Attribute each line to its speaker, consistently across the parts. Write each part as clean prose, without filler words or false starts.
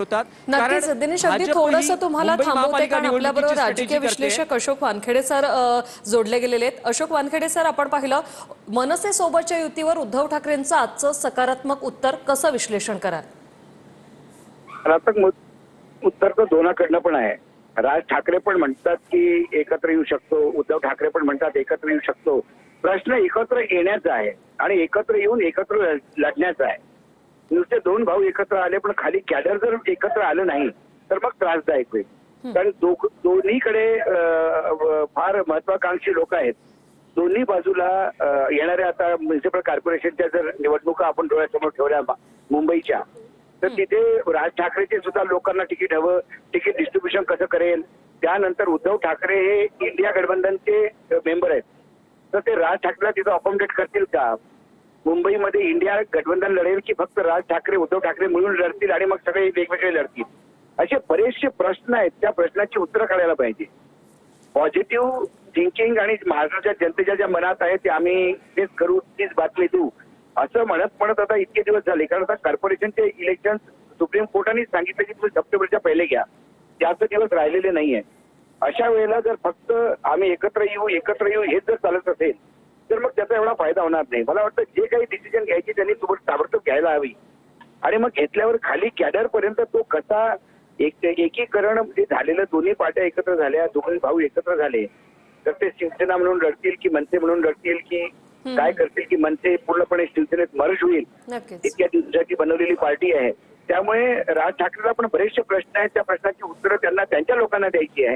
Speaker 1: होतात.
Speaker 2: नक्कीच दिनेश, अगदी थोडंसं तुम्हाला थांबवते कारण आपल्याबरोबर राजकीय विश्लेषक अशोक वानखेडे सर जोडले गेलेले आहेत. अशोक वानखेडे सर, आपण पाहिलं मनसे सोबतच्या युतीवर उद्धव ठाकरेंचं आजचं सकारात्मक उत्तर कसं विश्लेषण कराल?
Speaker 3: सकारात्मक उत्तर तर दोनाकडनं पण आहे. राज ठाकरे पण म्हणतात की एकत्र येऊ शकतो, उद्धव ठाकरे पण म्हणतात एकत्र येऊ शकतो. प्रश्न एकत्र येण्याचा आहे आणि एकत्र येऊन एकत्र लढण्याचा आहे. नुसते दोन भाऊ एकत्र आले पण खाली कॅडर जर एकत्र आलं नाही तर मग त्रासदायक होईल. कारण दोन्हीकडे फार महत्वाकांक्षी लोक आहेत. दोन्ही बाजूला येणाऱ्या आता म्युनिसिपल कॉर्पोरेशनच्या जर निवडणुका आपण डोळ्यासमोर ठेवल्या मुंबईच्या, तर तिथे राज ठाकरेचे सुद्धा लोकांना तिकीट हवं, तिकीट डिस्ट्रीब्युशन कसं करेल. त्यानंतर उद्धव ठाकरे हे इंडिया गठबंधनचे मेंबर आहेत, तर ते राज ठाकरेला तिथं अकोमोडेट करतील का? मुंबईमध्ये इंडिया गठबंधन लढेल की फक्त राज ठाकरे उद्धव ठाकरे मिळून लढतील आणि मग सगळे वेगवेगळे लढतील? असे बरेचसे प्रश्न आहेत. त्या प्रश्नाची उत्तरं काढायला पाहिजे. पॉझिटिव्ह थिंकिंग आणि महाराष्ट्राच्या जनतेच्या ज्या मनात आहे ते आम्ही तेच करू, तीच बातमी देऊ असं म्हणत आता इतके दिवस झाले. कारण आता कॉर्पोरेशनचे इलेक्शन सुप्रीम कोर्टाने सांगितलं की तुम्ही सप्टेंबरच्या पहिले घ्या, जास्त दिवस राहिलेले नाहीये. अशा वेळेला जर फक्त आम्ही एकत्र येऊ हेच जर चालत असेल तर मग त्याचा एवढा फायदा होणार नाही. मला वाटतं जे काही डिसिजन घ्यायची त्यांनी ताबडतोब घ्यायला हवी आणि मग घेतल्यावर खाली कॅडर पर्यंत तो कसा एकीकरण झालेलं, दोन्ही पार्ट्या एकत्र झाल्या, दोन्ही भाऊ एकत्र झाले, तर ते शिवसेना म्हणून लढतील की मनसे म्हणून लढतील की काय करतील की मनसे पूर्णपणे शिवसेनेत मर्ज होईल. इतक्या दिवसाची बनवलेली पार्टी आहे. त्यामुळे राज ठाकरेला पण बरेचसे प्रश्न आहेत. त्या प्रश्नाची उत्तरं त्यांना त्यांच्या लोकांना द्यायची आहे.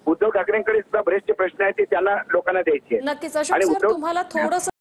Speaker 3: उद्धव ठाकरेंकडे सुद्धा बरेचसे प्रश्न आहेत ते त्यांना लोकांना द्यायचे आहेत.
Speaker 2: नक्कीच अशोक सर, तुम्हाला थोडंसं